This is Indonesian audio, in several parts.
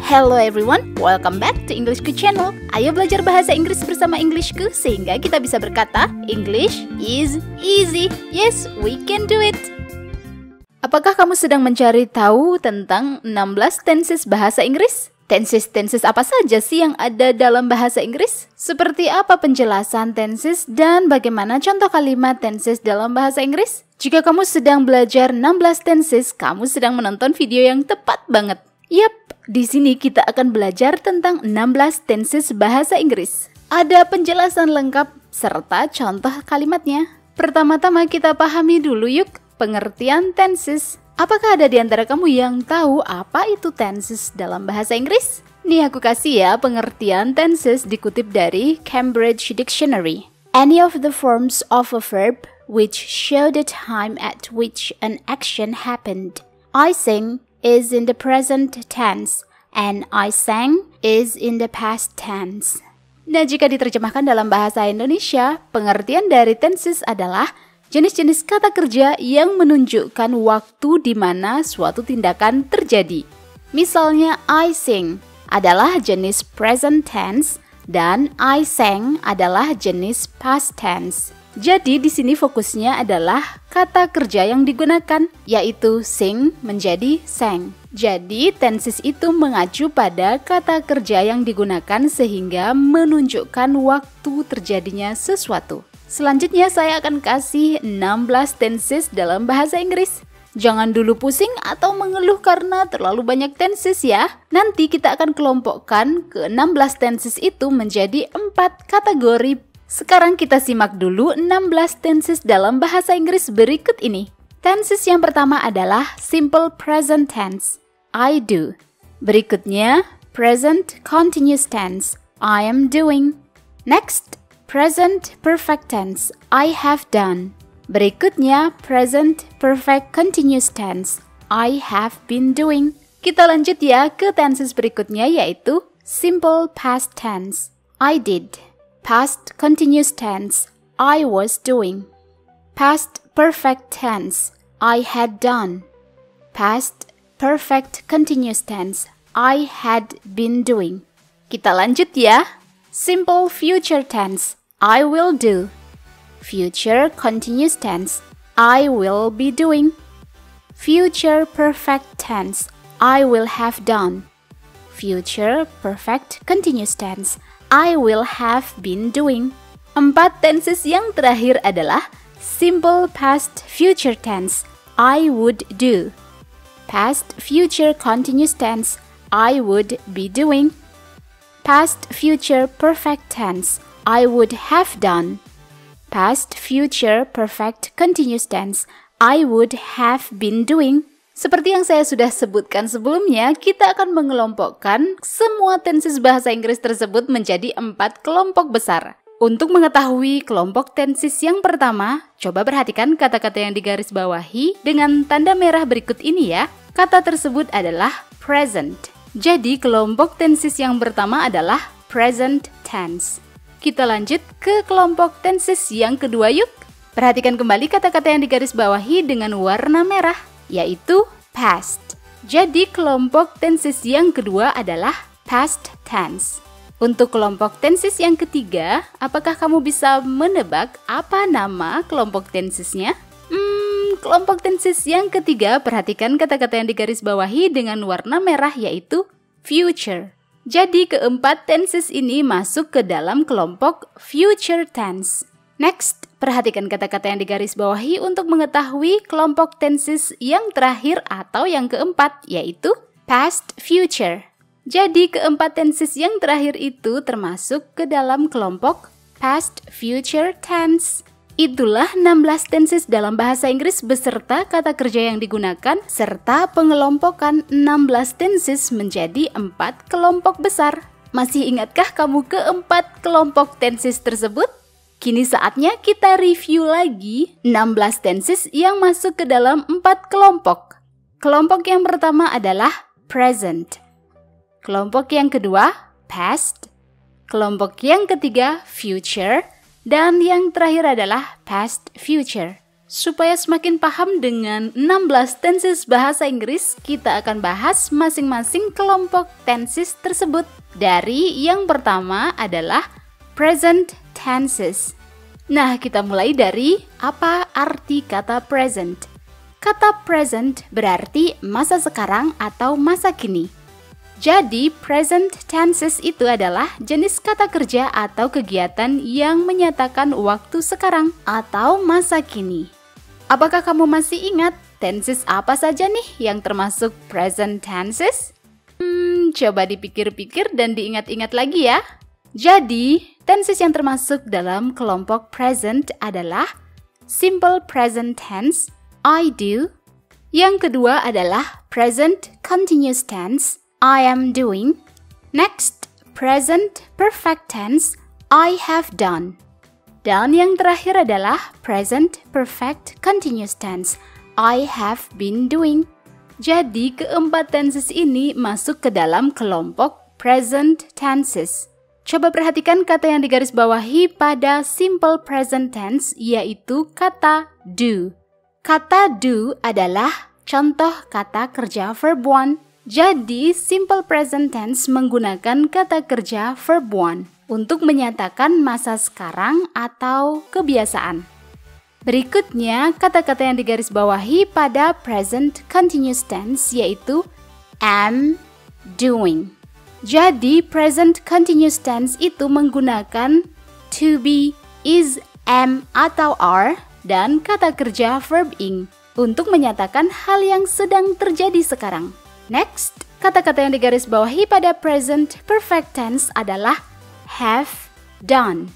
Hello everyone, welcome back to Englishku channel. Ayo belajar bahasa Inggris bersama Englishku sehingga kita bisa berkata English is easy. Yes, we can do it. Apakah kamu sedang mencari tahu tentang 16 tenses bahasa Inggris? Tenses apa saja sih yang ada dalam bahasa Inggris? Seperti apa penjelasan tenses dan bagaimana contoh kalimat tenses dalam bahasa Inggris? Jika kamu sedang belajar 16 tenses, kamu sedang menonton video yang tepat banget. Yap, di sini kita akan belajar tentang 16 tenses bahasa Inggris. Ada penjelasan lengkap serta contoh kalimatnya. Pertama-tama kita pahami dulu yuk pengertian tenses. Apakah ada di antara kamu yang tahu apa itu tenses dalam bahasa Inggris? Nih aku kasih ya pengertian tenses dikutip dari Cambridge Dictionary. Any of the forms of a verb which show the time at which an action happened. I sing is in the present tense and I sang is in the past tense. Nah, jika diterjemahkan dalam bahasa Indonesia, pengertian dari tenses adalah jenis-jenis kata kerja yang menunjukkan waktu di mana suatu tindakan terjadi. Misalnya, I sing adalah jenis present tense dan I sang adalah jenis past tense. Jadi di sini fokusnya adalah kata kerja yang digunakan, yaitu sing menjadi sang. Jadi tenses itu mengacu pada kata kerja yang digunakan sehingga menunjukkan waktu terjadinya sesuatu. Selanjutnya saya akan kasih 16 tenses dalam bahasa Inggris. Jangan dulu pusing atau mengeluh karena terlalu banyak tenses ya. Nanti kita akan kelompokkan ke 16 tenses itu menjadi 4 kategori. Sekarang kita simak dulu 16 tenses dalam bahasa Inggris berikut ini. Tenses yang pertama adalah simple present tense, I do. Berikutnya, present continuous tense, I am doing. Next, present perfect tense, I have done. Berikutnya, present perfect continuous tense, I have been doing. Kita lanjut ya ke tenses berikutnya yaitu simple past tense, I did. Past continuous tense, I was doing. Past perfect tense, I had done. Past perfect continuous tense, I had been doing. Kita lanjut ya. Simple future tense, I will do. Future continuous tense, I will be doing. Future perfect tense, I will have done. Future perfect continuous tense, I will have been doing. 4 tenses yang terakhir adalah simple past future tense, I would do. Past future continuous tense, I would be doing. Past future perfect tense, I would have done. Past future perfect continuous tense, I would have been doing. Seperti yang saya sudah sebutkan sebelumnya, kita akan mengelompokkan semua tenses bahasa Inggris tersebut menjadi 4 kelompok besar. Untuk mengetahui kelompok tenses yang pertama, coba perhatikan kata-kata yang digarisbawahi dengan tanda merah berikut ini ya. Kata tersebut adalah present. Jadi kelompok tenses yang pertama adalah present tense. Kita lanjut ke kelompok tenses yang kedua yuk. Perhatikan kembali kata-kata yang digarisbawahi dengan warna merah, yaitu past. Jadi kelompok tenses yang kedua adalah past tense. Untuk kelompok tenses yang ketiga, apakah kamu bisa menebak apa nama kelompok tensesnya? Kelompok tenses yang ketiga, perhatikan kata-kata yang digarisbawahi dengan warna merah yaitu future. Jadi keempat tenses ini masuk ke dalam kelompok future tense. Next, perhatikan kata-kata yang digarisbawahi untuk mengetahui kelompok tenses yang terakhir atau yang keempat, yaitu past future. Jadi keempat tenses yang terakhir itu termasuk ke dalam kelompok past future tense. Itulah 16 tenses dalam bahasa Inggris beserta kata kerja yang digunakan serta pengelompokan 16 tenses menjadi 4 kelompok besar. Masih ingatkah kamu keempat kelompok tenses tersebut? Kini saatnya kita review lagi 16 tenses yang masuk ke dalam 4 kelompok. Kelompok yang pertama adalah present. Kelompok yang kedua, past. Kelompok yang ketiga, future. Dan yang terakhir adalah past future. Supaya semakin paham dengan 16 tenses bahasa Inggris, kita akan bahas masing-masing kelompok tenses tersebut. Dari yang pertama adalah present tenses. Nah, kita mulai dari apa arti kata present. Kata present berarti masa sekarang atau masa kini. Jadi, present tenses itu adalah jenis kata kerja atau kegiatan yang menyatakan waktu sekarang atau masa kini. Apakah kamu masih ingat tenses apa saja nih yang termasuk present tenses? Coba dipikir-pikir dan diingat-ingat lagi ya. Jadi, tenses yang termasuk dalam kelompok present adalah simple present tense, I do. Yang kedua adalah present continuous tense, I am doing. Next, present perfect tense, I have done. Dan yang terakhir adalah present perfect continuous tense, I have been doing. Jadi keempat tenses ini masuk ke dalam kelompok present tenses. Coba perhatikan kata yang digarisbawahi pada simple present tense, yaitu kata do. Kata do adalah contoh kata kerja verb 1. Jadi, simple present tense menggunakan kata kerja verb 1 untuk menyatakan masa sekarang atau kebiasaan. Berikutnya, kata-kata yang digarisbawahi pada present continuous tense yaitu am, doing. Jadi, present continuous tense itu menggunakan to be, is, am, atau are, dan kata kerja verb ing untuk menyatakan hal yang sedang terjadi sekarang. Next, kata-kata yang digarisbawahi pada present perfect tense adalah have, done.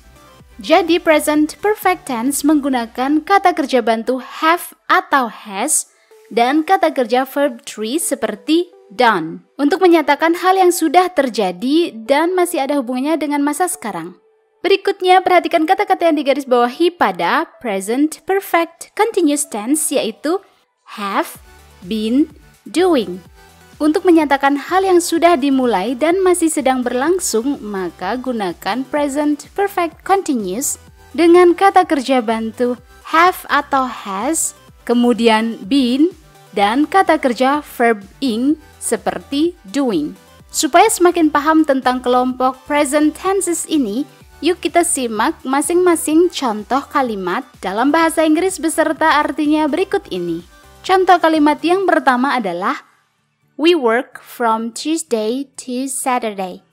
Jadi present perfect tense menggunakan kata kerja bantu have atau has dan kata kerja verb 3 seperti done untuk menyatakan hal yang sudah terjadi dan masih ada hubungannya dengan masa sekarang. Berikutnya, perhatikan kata-kata yang digarisbawahi pada present perfect continuous tense yaitu have, been, doing. Untuk menyatakan hal yang sudah dimulai dan masih sedang berlangsung, maka gunakan present perfect continuous dengan kata kerja bantu have atau has, kemudian been, dan kata kerja verb ing seperti doing. Supaya semakin paham tentang kelompok present tenses ini, yuk kita simak masing-masing contoh kalimat dalam bahasa Inggris beserta artinya berikut ini. Contoh kalimat yang pertama adalah we work from Tuesday to Saturday.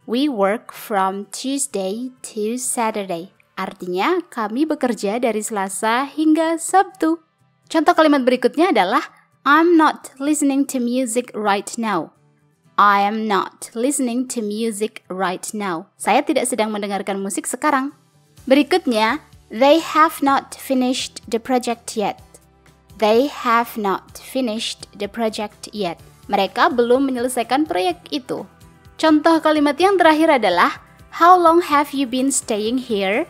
We work from Tuesday to Saturday. Artinya, kami bekerja dari Selasa hingga Sabtu. Contoh kalimat berikutnya adalah I'm not listening to music right now. I am not listening to music right now. Saya tidak sedang mendengarkan musik sekarang. Berikutnya, they have not finished the project yet. They have not finished the project yet. Mereka belum menyelesaikan proyek itu. Contoh kalimat yang terakhir adalah how long have you been staying here?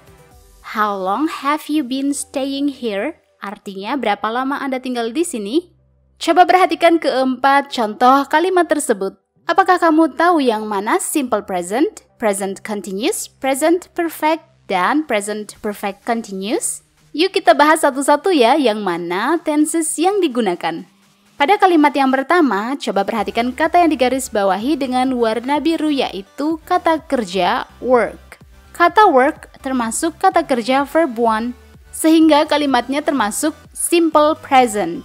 How long have you been staying here? Artinya, berapa lama Anda tinggal di sini? Coba perhatikan keempat contoh kalimat tersebut. Apakah kamu tahu yang mana simple present, present continuous, present perfect, dan present perfect continuous? Yuk kita bahas satu-satu ya yang mana tenses yang digunakan. Pada kalimat yang pertama, coba perhatikan kata yang digarisbawahi dengan warna biru yaitu kata kerja work. Kata work termasuk kata kerja verb 1, sehingga kalimatnya termasuk simple present.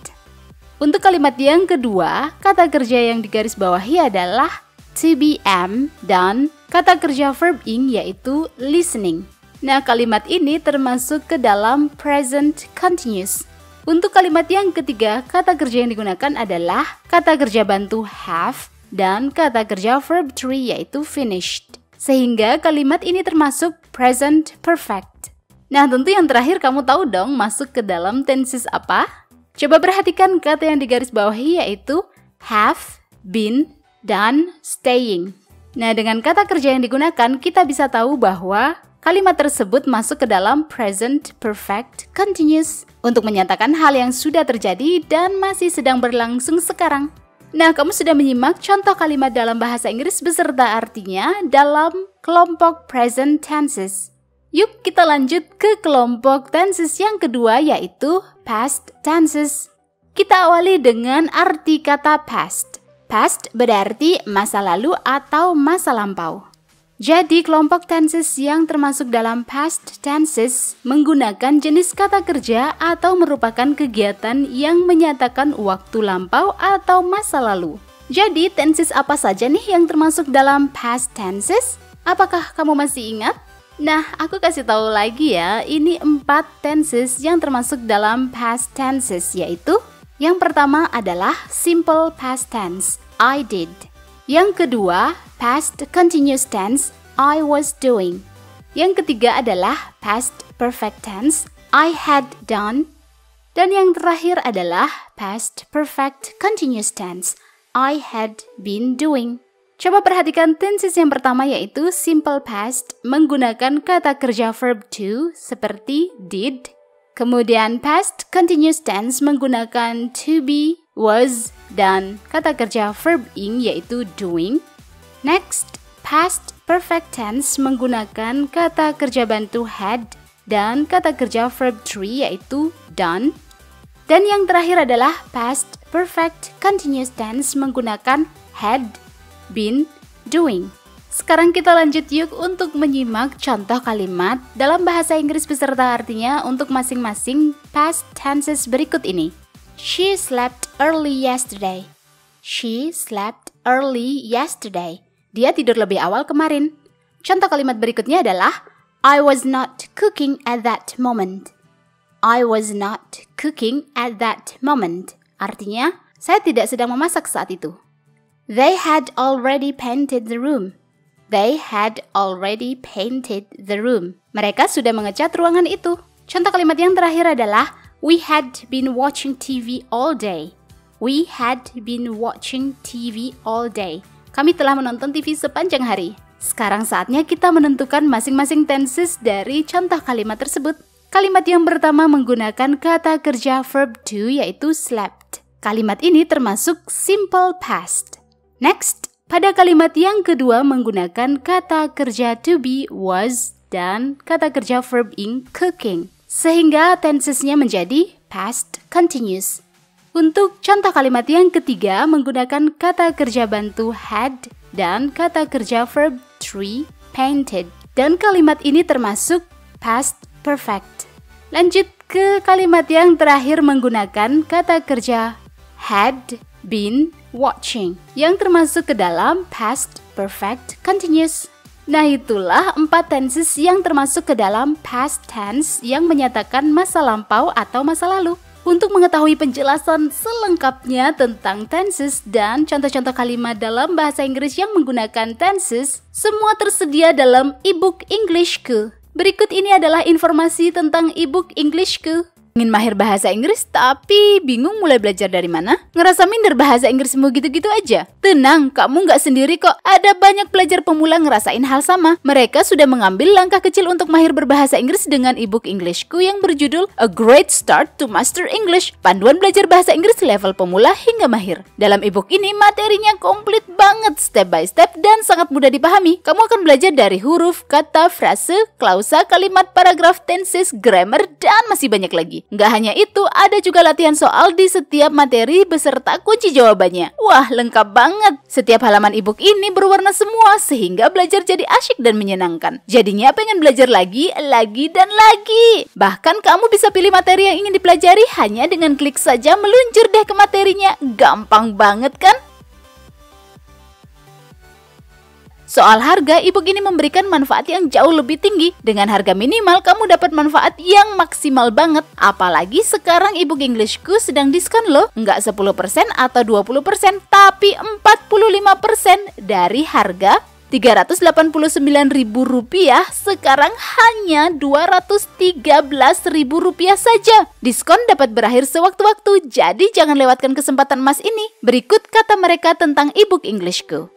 Untuk kalimat yang kedua, kata kerja yang digarisbawahi adalah to be am dan kata kerja verb ing yaitu listening. Nah, kalimat ini termasuk ke dalam present continuous. Untuk kalimat yang ketiga, kata kerja yang digunakan adalah kata kerja bantu have dan kata kerja verb 3 yaitu finished. Sehingga kalimat ini termasuk present perfect. Nah, tentu yang terakhir kamu tahu dong masuk ke dalam tenses apa? Coba perhatikan kata yang digarisbawahi yaitu have, been, dan staying. Nah, dengan kata kerja yang digunakan, kita bisa tahu bahwa kalimat tersebut masuk ke dalam present perfect continuous untuk menyatakan hal yang sudah terjadi dan masih sedang berlangsung sekarang. Nah, kamu sudah menyimak contoh kalimat dalam bahasa Inggris beserta artinya dalam kelompok present tenses. Yuk kita lanjut ke kelompok tenses yang kedua, yaitu past tenses. Kita awali dengan arti kata past. Past berarti masa lalu atau masa lampau. Jadi kelompok tenses yang termasuk dalam past tenses menggunakan jenis kata kerja atau merupakan kegiatan yang menyatakan waktu lampau atau masa lalu. Jadi tenses apa saja nih yang termasuk dalam past tenses? Apakah kamu masih ingat? Nah, aku kasih tahu lagi ya, ini 4 tenses yang termasuk dalam past tenses, yaitu yang pertama adalah simple past tense, I did. Yang kedua, past continuous tense, I was doing. Yang ketiga adalah past perfect tense, I had done. Dan yang terakhir adalah past perfect continuous tense, I had been doing. Coba perhatikan tenses yang pertama, yaitu simple past menggunakan kata kerja verb to seperti did. Kemudian past continuous tense menggunakan to be, was, dan kata kerja verb ing yaitu doing. Next, past perfect tense menggunakan kata kerja bantu had dan kata kerja verb to yaitu done. Dan yang terakhir adalah past perfect continuous tense menggunakan had been doing. Sekarang kita lanjut yuk untuk menyimak contoh kalimat dalam bahasa Inggris beserta artinya untuk masing-masing past tenses berikut ini. She slept early yesterday. She slept early yesterday. Dia tidur lebih awal kemarin. Contoh kalimat berikutnya adalah I was not cooking at that moment. I was not cooking at that moment. Artinya, saya tidak sedang memasak saat itu. They had already painted the room. They had already painted the room. Mereka sudah mengecat ruangan itu. Contoh kalimat yang terakhir adalah we had been watching TV all day. We had been watching TV all day. Kami telah menonton TV sepanjang hari. Sekarang saatnya kita menentukan masing-masing tenses dari contoh kalimat tersebut. Kalimat yang pertama menggunakan kata kerja verb to yaitu slept. Kalimat ini termasuk simple past. Next, pada kalimat yang kedua menggunakan kata kerja to be, was, dan kata kerja verb ing cooking. Sehingga tensesnya menjadi past continuous. Untuk contoh kalimat yang ketiga menggunakan kata kerja bantu had dan kata kerja verb to painted. Dan kalimat ini termasuk past perfect. Lanjut ke kalimat yang terakhir menggunakan kata kerja had been watching yang termasuk ke dalam past perfect continuous. Nah, itulah 4 tenses yang termasuk ke dalam past tense yang menyatakan masa lampau atau masa lalu. Untuk mengetahui penjelasan selengkapnya tentang tenses dan contoh-contoh kalimat dalam bahasa Inggris yang menggunakan tenses, semua tersedia dalam ebook Englishku. Berikut ini adalah informasi tentang ebook Englishku. Ingin mahir bahasa Inggris tapi bingung mulai belajar dari mana? Ngerasa minder bahasa Inggrismu gitu-gitu aja? Tenang, kamu nggak sendiri kok. Ada banyak pelajar pemula ngerasain hal sama. Mereka sudah mengambil langkah kecil untuk mahir berbahasa Inggris dengan ebook Englishku yang berjudul A Great Start to Master English, panduan belajar bahasa Inggris level pemula hingga mahir. Dalam ebook ini materinya komplit banget, step by step dan sangat mudah dipahami. Kamu akan belajar dari huruf, kata, frase, klausa, kalimat, paragraf, tenses, grammar, dan masih banyak lagi. Nggak hanya itu, ada juga latihan soal di setiap materi beserta kunci jawabannya. Wah, lengkap banget. Setiap halaman ebook ini berwarna semua sehingga belajar jadi asyik dan menyenangkan. Jadinya pengen belajar lagi, dan lagi. Bahkan kamu bisa pilih materi yang ingin dipelajari hanya dengan klik saja meluncur deh ke materinya. Gampang banget kan? Soal harga, ebook ini memberikan manfaat yang jauh lebih tinggi. Dengan harga minimal, kamu dapat manfaat yang maksimal banget. Apalagi sekarang ebook Englishku sedang diskon loh. Nggak 10% atau 20%, tapi 45% dari harga Rp389.000 sekarang hanya Rp213.000 saja. Diskon dapat berakhir sewaktu-waktu, jadi jangan lewatkan kesempatan emas ini. Berikut kata mereka tentang ebook Englishku.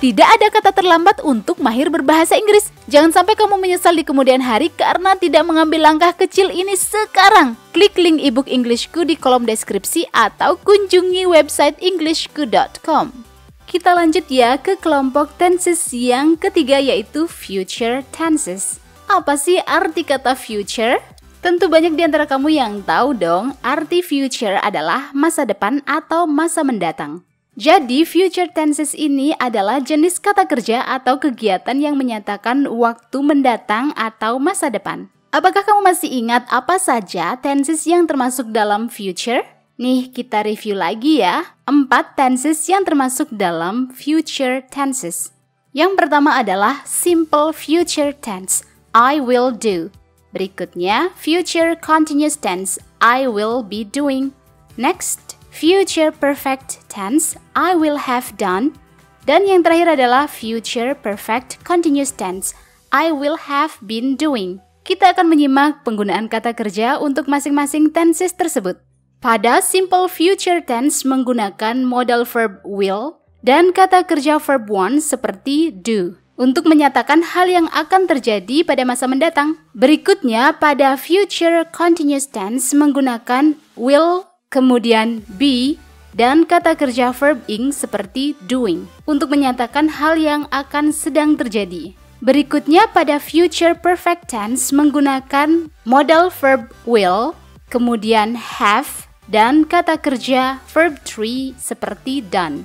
Tidak ada kata terlambat untuk mahir berbahasa Inggris. Jangan sampai kamu menyesal di kemudian hari karena tidak mengambil langkah kecil ini sekarang. Klik link ebook Englishku di kolom deskripsi atau kunjungi website englishku.com. Kita lanjut ya ke kelompok tenses yang ketiga, yaitu future tenses. Apa sih arti kata future? Tentu banyak di antara kamu yang tahu dong, arti future adalah masa depan atau masa mendatang. Jadi, future tenses ini adalah jenis kata kerja atau kegiatan yang menyatakan waktu mendatang atau masa depan. Apakah kamu masih ingat apa saja tenses yang termasuk dalam future? Nih, kita review lagi ya. 4 tenses yang termasuk dalam future tenses. Yang pertama adalah simple future tense, I will do. Berikutnya, future continuous tense, I will be doing. Next, future perfect tense, I will have done. Dan yang terakhir adalah future perfect continuous tense, I will have been doing. Kita akan menyimak penggunaan kata kerja untuk masing-masing tenses tersebut. Pada simple future tense menggunakan modal verb will dan kata kerja verb want seperti do untuk menyatakan hal yang akan terjadi pada masa mendatang. Berikutnya, pada future continuous tense menggunakan will, kemudian be, dan kata kerja verb ing seperti doing untuk menyatakan hal yang akan sedang terjadi. Berikutnya, pada future perfect tense menggunakan modal verb will, kemudian have, dan kata kerja verb 3 seperti done.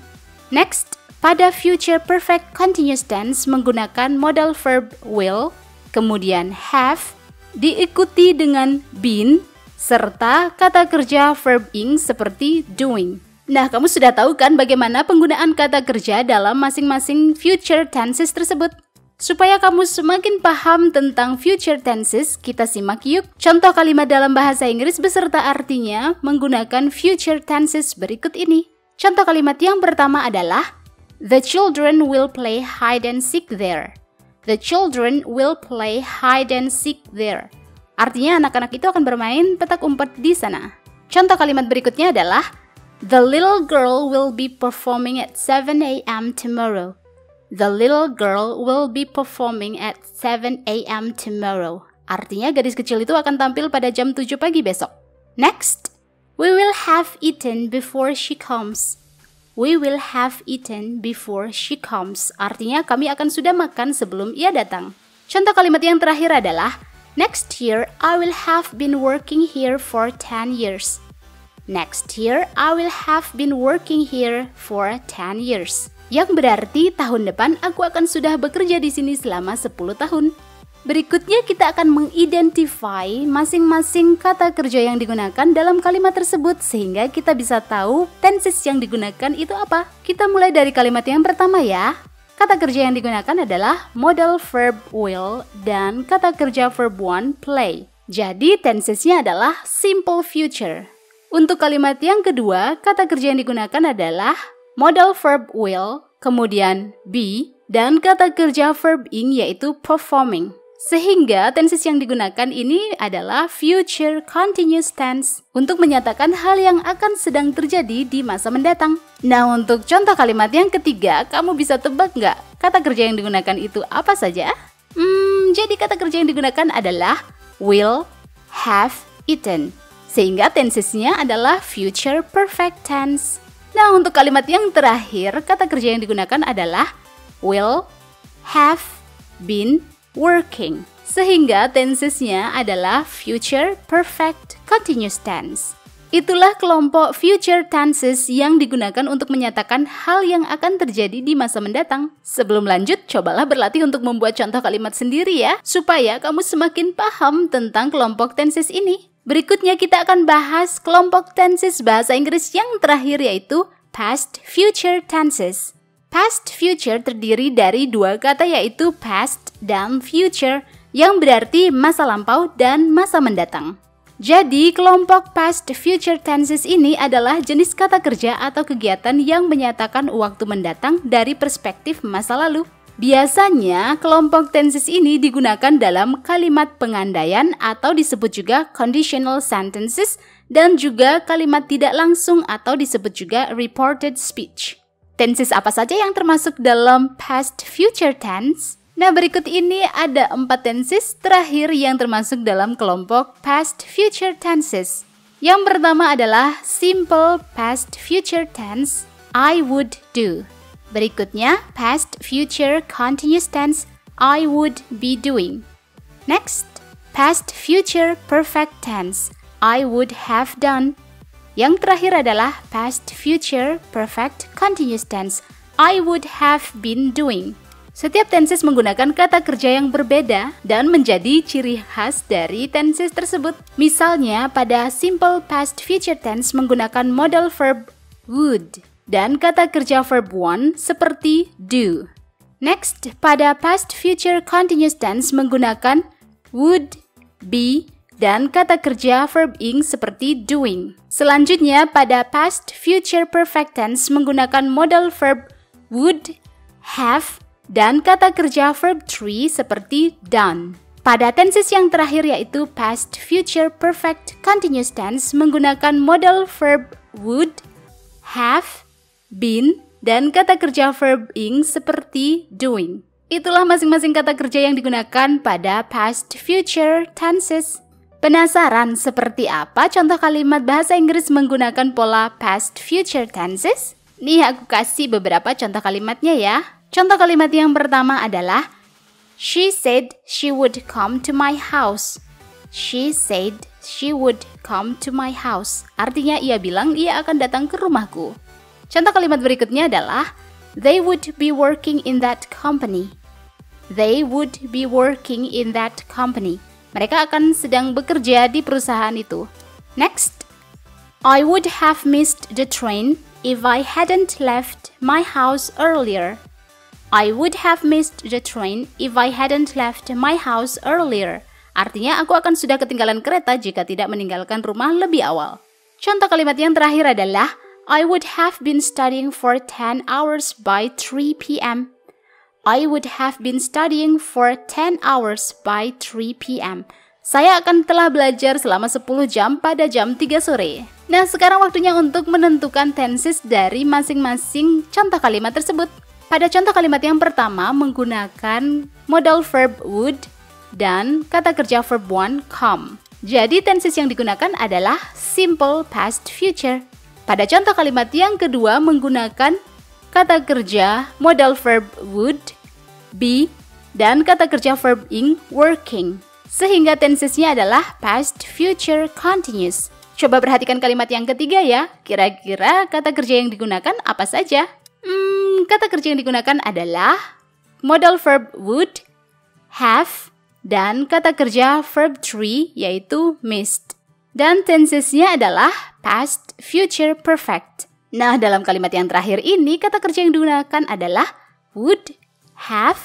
Next, pada future perfect continuous tense menggunakan modal verb will, kemudian have, diikuti dengan been, serta kata kerja verb ing seperti doing. Nah, kamu sudah tahu kan bagaimana penggunaan kata kerja dalam masing-masing future tenses tersebut? Supaya kamu semakin paham tentang future tenses, kita simak yuk contoh kalimat dalam bahasa Inggris beserta artinya menggunakan future tenses berikut ini. Contoh kalimat yang pertama adalah the children will play hide and seek there. The children will play hide and seek there. Artinya anak-anak itu akan bermain petak umpet di sana. Contoh kalimat berikutnya adalah the little girl will be performing at 7 a.m. tomorrow. The little girl will be performing at 7 a.m. tomorrow. Artinya gadis kecil itu akan tampil pada jam 7 pagi besok. Next, we will have eaten before she comes. We will have eaten before she comes. Artinya kami akan sudah makan sebelum ia datang. Contoh kalimat yang terakhir adalah next year I will have been working here for 10 years. Next year I will have been working here for 10 years. Yang berarti tahun depan aku akan sudah bekerja di sini selama 10 tahun. Berikutnya kita akan mengidentify masing-masing kata kerja yang digunakan dalam kalimat tersebut sehingga kita bisa tahu tenses yang digunakan itu apa. Kita mulai dari kalimat yang pertama ya. Kata kerja yang digunakan adalah modal verb will dan kata kerja verb want play. Jadi tensesnya adalah simple future. Untuk kalimat yang kedua, kata kerja yang digunakan adalah modal verb will, kemudian be, dan kata kerja verb ing yaitu performing. Sehingga tenses yang digunakan ini adalah future continuous tense untuk menyatakan hal yang akan sedang terjadi di masa mendatang. Nah, untuk contoh kalimat yang ketiga, kamu bisa tebak nggak kata kerja yang digunakan itu apa saja? Jadi kata kerja yang digunakan adalah will, have, eaten. Sehingga tensesnya adalah future perfect tense. Nah, untuk kalimat yang terakhir, kata kerja yang digunakan adalah will, have, been, working. Sehingga tensesnya adalah future perfect continuous tense. Itulah kelompok future tenses yang digunakan untuk menyatakan hal yang akan terjadi di masa mendatang. Sebelum lanjut, cobalah berlatih untuk membuat contoh kalimat sendiri ya, supaya kamu semakin paham tentang kelompok tenses ini. Berikutnya kita akan bahas kelompok tenses bahasa Inggris yang terakhir yaitu past future tenses. Past future terdiri dari dua kata yaitu past dan future yang berarti masa lampau dan masa mendatang. Jadi kelompok past future tenses ini adalah jenis kata kerja atau kegiatan yang menyatakan waktu mendatang dari perspektif masa lalu. Biasanya kelompok tenses ini digunakan dalam kalimat pengandaian atau disebut juga conditional sentences dan juga kalimat tidak langsung atau disebut juga reported speech. Tenses apa saja yang termasuk dalam past future tense? Nah, berikut ini ada 4 tenses terakhir yang termasuk dalam kelompok past future tenses. Yang pertama adalah simple past future tense, I would do. Berikutnya, past future continuous tense, I would be doing. Next, past future perfect tense, I would have done. Yang terakhir adalah past future perfect continuous tense, I would have been doing. Setiap tenses menggunakan kata kerja yang berbeda dan menjadi ciri khas dari tenses tersebut. Misalnya, pada simple past future tense menggunakan modal verb would dan kata kerja verb one seperti do. Next, pada past future continuous tense menggunakan would, be, dan kata kerja verb ing seperti doing. Selanjutnya, pada past future perfect tense menggunakan modal verb would, have, dan kata kerja verb three seperti done. Pada tenses yang terakhir yaitu past future perfect continuous tense menggunakan modal verb would, have, been, dan kata kerja verb ing seperti doing. Itulah masing-masing kata kerja yang digunakan pada past future tenses. Penasaran seperti apa contoh kalimat bahasa Inggris menggunakan pola past future tenses? Nih aku kasih beberapa contoh kalimatnya ya. Contoh kalimat yang pertama adalah She said she would come to my house. She said she would come to my house. Artinya ia bilang ia akan datang ke rumahku. Contoh kalimat berikutnya adalah They would be working in that company. They would be working in that company. Mereka akan sedang bekerja di perusahaan itu. Next, I would have missed the train if I hadn't left my house earlier. I would have missed the train if I hadn't left my house earlier. Artinya aku akan sudah ketinggalan kereta jika tidak meninggalkan rumah lebih awal. Contoh kalimat yang terakhir adalah I would have been studying for 10 hours by 3 p.m. I would have been studying for 10 hours by 3 p.m. Saya akan telah belajar selama 10 jam pada jam 3 sore. Nah, sekarang waktunya untuk menentukan tenses dari masing-masing contoh kalimat tersebut. Pada contoh kalimat yang pertama menggunakan modal verb would dan kata kerja verb one come. Jadi tenses yang digunakan adalah simple past future. Pada contoh kalimat yang kedua menggunakan kata kerja modal verb would, be, dan kata kerja verb ing working. Sehingga tensesnya adalah past future continuous. Coba perhatikan kalimat yang ketiga ya. Kira-kira kata kerja yang digunakan apa saja? Kata kerja yang digunakan adalah modal verb would, have, dan kata kerja verb three yaitu missed. Dan tensesnya adalah past future perfect. Nah, dalam kalimat yang terakhir ini, kata kerja yang digunakan adalah would, have,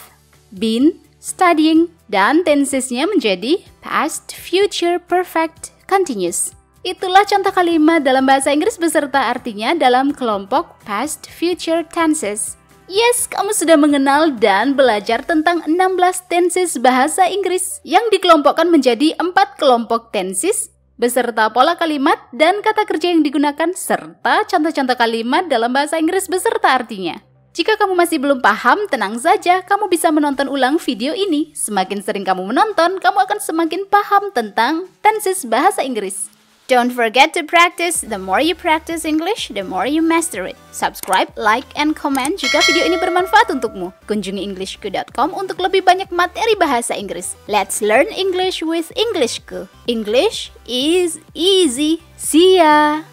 been, studying, dan tensesnya menjadi past future perfect continuous. Itulah contoh kalimat dalam bahasa Inggris beserta artinya dalam kelompok past future tenses. Yes, kamu sudah mengenal dan belajar tentang 16 tenses bahasa Inggris yang dikelompokkan menjadi 4 kelompok tenses beserta pola kalimat dan kata kerja yang digunakan serta contoh-contoh kalimat dalam bahasa Inggris beserta artinya. Jika kamu masih belum paham, tenang saja, kamu bisa menonton ulang video ini. Semakin sering kamu menonton, kamu akan semakin paham tentang tenses bahasa Inggris. Don't forget to practice. The more you practice English, the more you master it. Subscribe, like, and comment jika video ini bermanfaat untukmu. Kunjungi englishku.com untuk lebih banyak materi bahasa Inggris. Let's learn English with Englishku. English is easy. See ya!